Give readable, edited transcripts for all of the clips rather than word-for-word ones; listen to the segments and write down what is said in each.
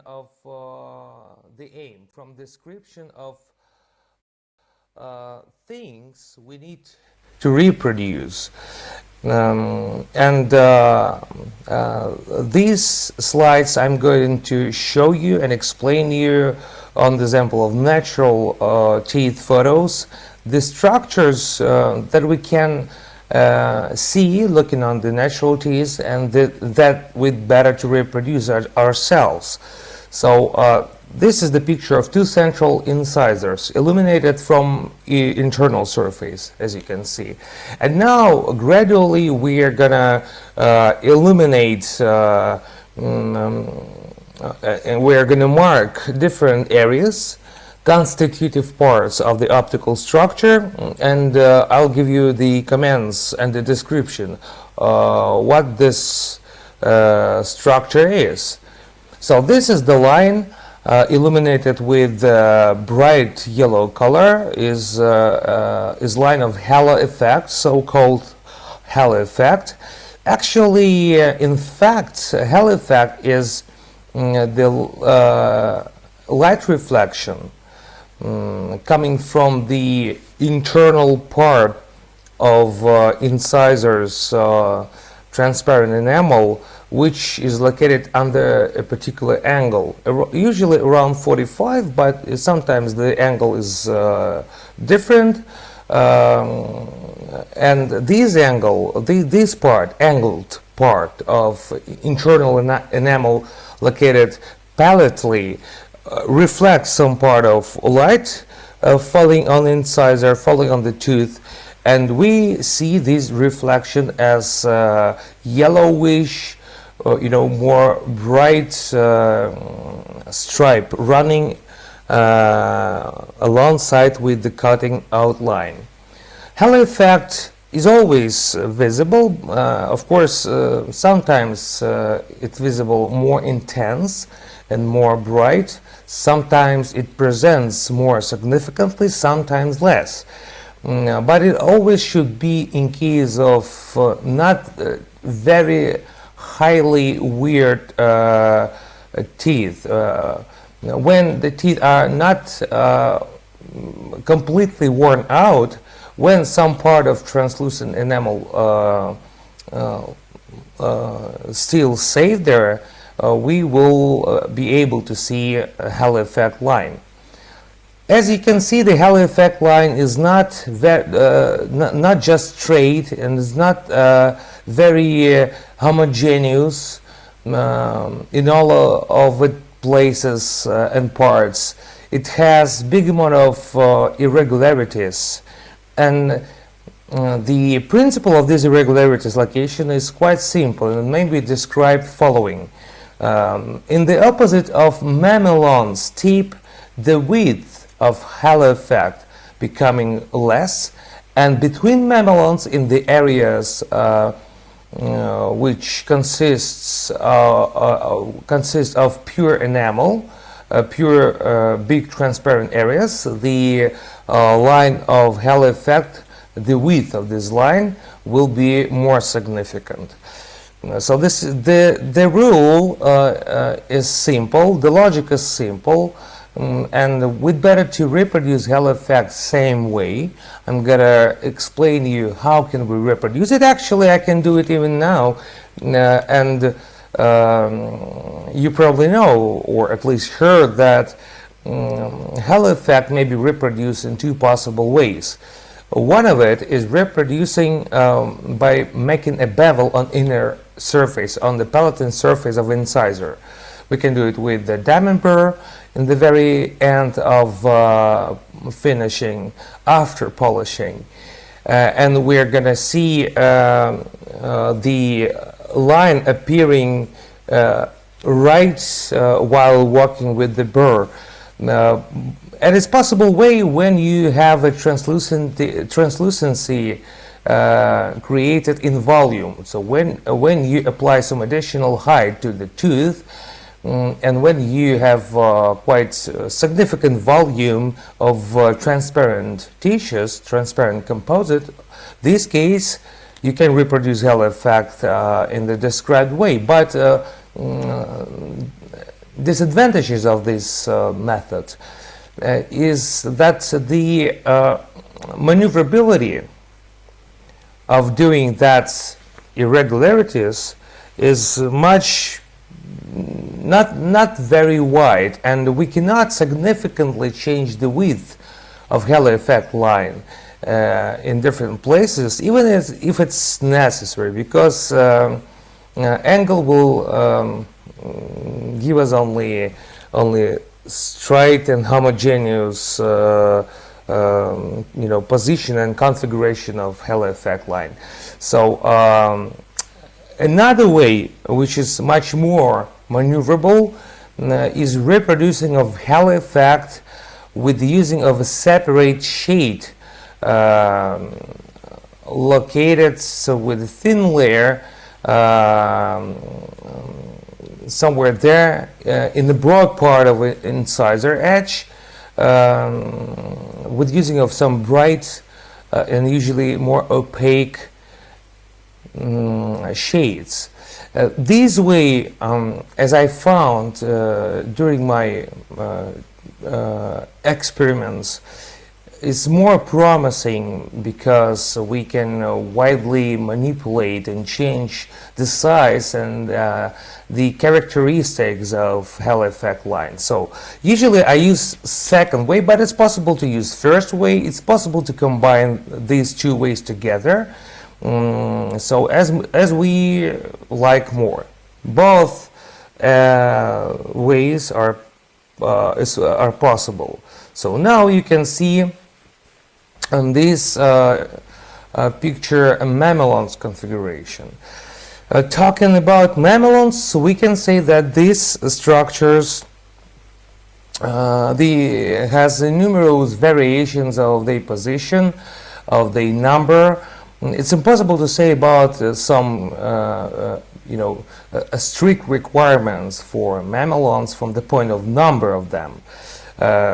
of the aim, from description of things we need to reproduce. These slides I'm going to show you and explain you on the example of natural teeth photos, the structures that we can see looking on the natural teeth, and that we'd better to reproduce ourselves. So this is the picture of two central incisors illuminated from internal surface, as you can see. And now gradually we are gonna illuminate and we are gonna mark different areas, constitutive parts of the optical structure, and I'll give you the commands and the description what this structure is. So this is the line illuminated with bright yellow color is line of halo effect, so-called halo effect. Actually, in fact, halo effect is the light reflection coming from the internal part of incisors transparent enamel, which is located under a particular angle, usually around 45, but sometimes the angle is different. And this angled part of internal enamel located palatally reflects some part of light falling on the incisor, falling on the tooth, and we see this reflection as yellowish, more bright stripe running alongside with the cutting outline. Halo effect is always visible. Of course, sometimes it's visible more intense and more bright. Sometimes it presents more significantly, sometimes less. But it always should be in case of not very highly weird teeth. When the teeth are not completely worn out, when some part of translucent enamel still saved there, we will be able to see a halo effect line. As you can see, the halo effect line is not just straight, and is not very homogeneous in all of its places and parts. It has big amount of irregularities, and the principle of these irregularities location is quite simple and may be described following. In the opposite of mamelon's tip, the width of halo effect becoming less, and between mamelons in the areas which consists of pure enamel, pure big transparent areas, the line of halo effect, the width of this line will be more significant. So the rule is simple, the logic is simple, and we'd better to reproduce halo effect same way. I'm gonna explain you how can we reproduce it. Actually, I can do it even now, and you probably know, or at least heard, that halo effect may be reproduced in two possible ways. One of it is reproducing by making a bevel on inner surface, on the palatine surface of incisor. We can do it with the diamond burr in the very end of finishing, after polishing. And we're going to see the line appearing right while working with the burr. And it's possible way when you have a translucency created in volume. So when you apply some additional height to the tooth, and when you have quite significant volume of transparent tissues, transparent composite, this case you can reproduce halo effect in the described way. But disadvantages of this method is that the maneuverability of doing that irregularities is not very wide, and we cannot significantly change the width of halo effect line in different places, even if it's necessary, because angle will give us only straight and homogeneous position and configuration of halo effect line. So another way, which is much more maneuverable, is reproducing of halo effect with the using of a separate shade located so with a thin layer somewhere there in the broad part of an incisor edge, with using of some bright and usually more opaque shades. This way, as I found during my experiments, is more promising because we can widely manipulate and change the size and the characteristics of halo effect line. So usually I use second way, but it's possible to use first way. It's possible to combine these two ways together. So as we like more, both ways are possible. So now you can see on this picture a mamelon's configuration. Talking about mamelons, we can say that these structures has numerous variations of their position, of their number. It's impossible to say about some strict requirements for mamelons from the point of number of them.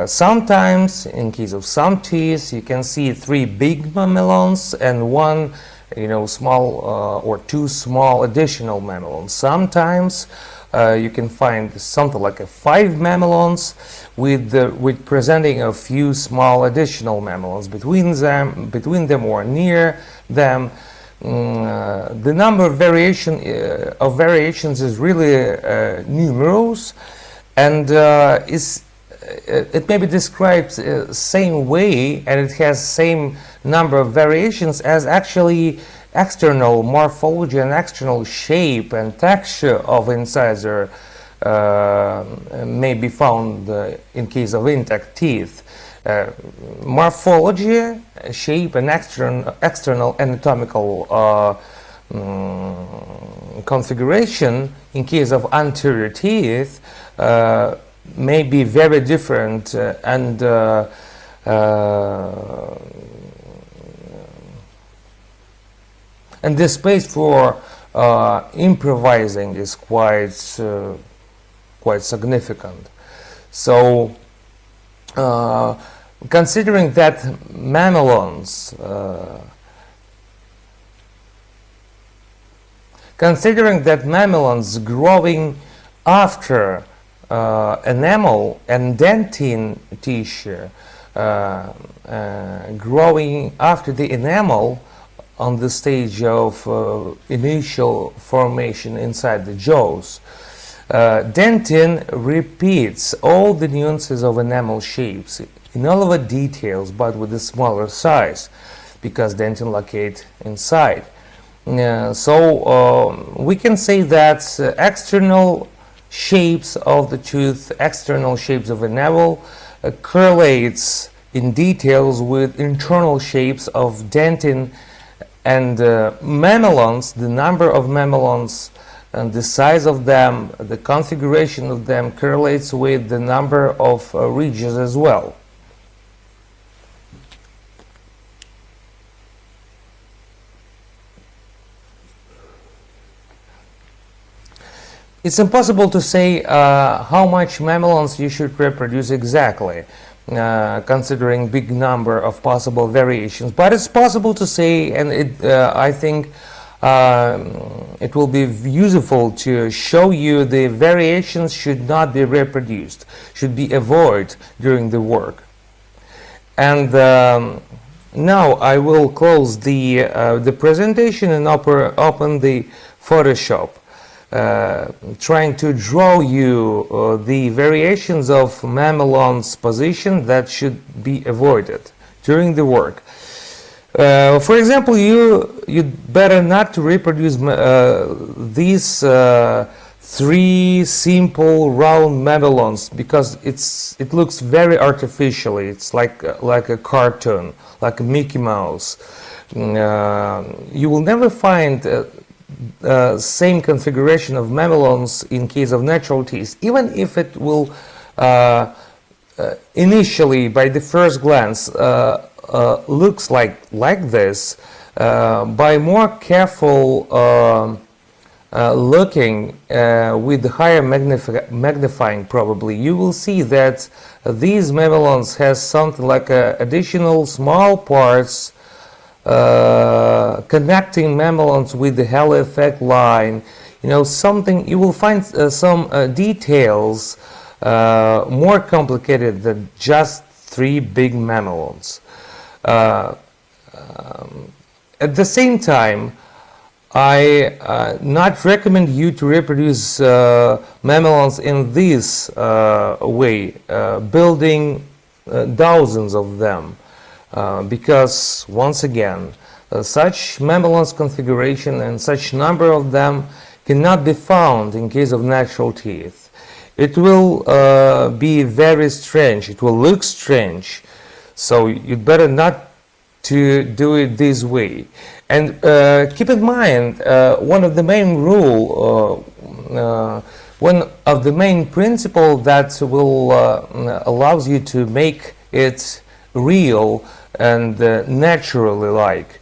Sometimes, in case of some teeth, you can see 3 big mamelons and 1, small or 2 small additional mamelons. Sometimes you can find something like 5 mamelons with presenting a few small additional mamelons between them or near them. The number of variations is really numerous, and it may be described same way, and it has same number of variations as actually external morphology and external shape and texture of incisor may be found in case of intact teeth. Morphology, shape, and external anatomical configuration in case of anterior teeth may be very different, and the space for improvising is quite significant. So considering that mamelons growing after enamel and dentin tissue, growing after the enamel on the stage of initial formation inside the jaws, dentin repeats all the nuances of enamel shapes in all of the details, but with a smaller size, because dentin locate inside. So we can say that external shapes of the tooth, external shapes of enamel correlates in details with internal shapes of dentin, and mamelons, the number of mamelons and the size of them, the configuration of them correlates with the number of ridges as well. It's impossible to say how much mamelons you should reproduce exactly, considering big number of possible variations. But it's possible to say, and I think it will be useful to show you the variations should not be reproduced, should be avoided during the work. And now I will close the presentation and open the Photoshop, trying to draw you the variations of mamelon's position that should be avoided during the work. For example, you'd better not to reproduce these three simple round mamelons, because it looks very artificially. It's like a cartoon, like a Mickey Mouse. You will never find same configuration of mamelons in case of natural teeth, even if it will initially, by the first glance, looks like this. By more careful looking with higher magnifying, probably you will see that these mamelons has something like additional small parts connecting mamelons with the halo effect line. You know, something you will find some details more complicated than just three big mamelons. At the same time, I not recommend you to reproduce mamelons in this way, building thousands of them, because once again, such mamelons configuration and such number of them cannot be found in case of natural teeth. It will be very strange. It will look strange. So you'd better not to do it this way. And keep in mind, one of the main principle that will allows you to make it real and naturally like.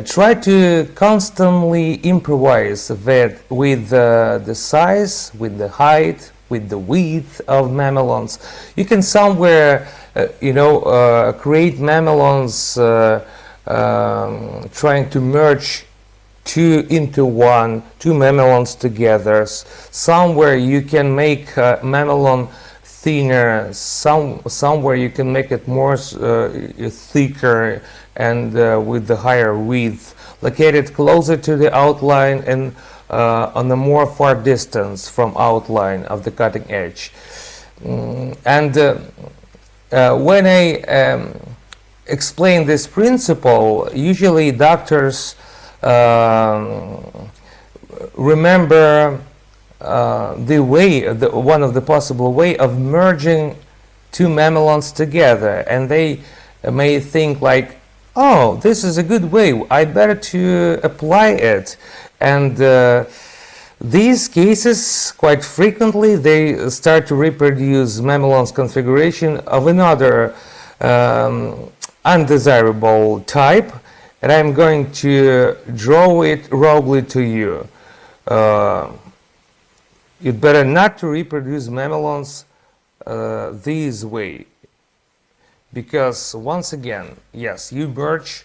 Try to constantly improvise with the size, with the height, with the width of mamelons. You can somewhere, create mamelons trying to merge two mamelons together. Somewhere you can make mamelon thinner. Somewhere you can make it more thicker and with the higher width, located closer to the outline and on a more far distance from outline of the cutting edge. When I explain this principle, usually doctors remember one of the possible way of merging two mamelons together, and they may think like, oh, this is a good way, I better to apply it. And these cases, quite frequently, they start to reproduce mamelon's configuration of another undesirable type, and I'm going to draw it roughly to you. You'd better not to reproduce mamelons this way, because once again, yes, you merge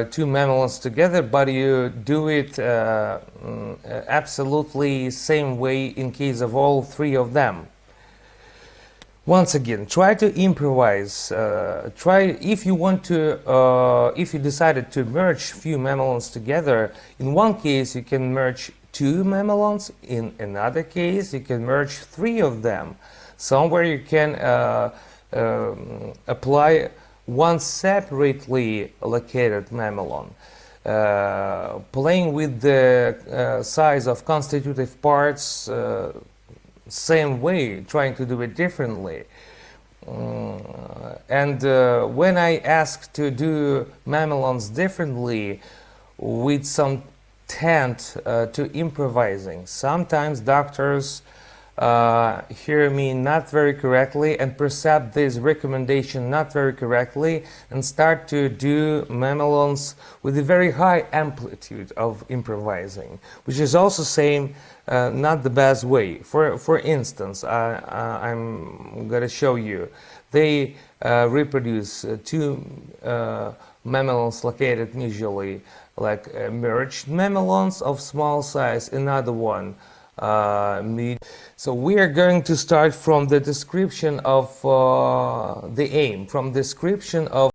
two mamelons together, but you do it absolutely same way in case of all three of them. Once again, try to improvise. If you decided to merge few mamelons together. In one case, you can merge two mamelons. In another case, you can merge three of them. Somewhere you can apply one separately located mamelon, playing with the size of constitutive parts same way, trying to do it differently. When I ask to do mamelons differently with some tend to improvising, sometimes doctors hear me not very correctly and perceive this recommendation not very correctly and start to do mamelons with a very high amplitude of improvising, which is also saying not the best way. For instance, I'm going to show you. They reproduce two mamelons located usually like merged mamelons of small size, another one medium. So we are going to start from the description of the aim, from description of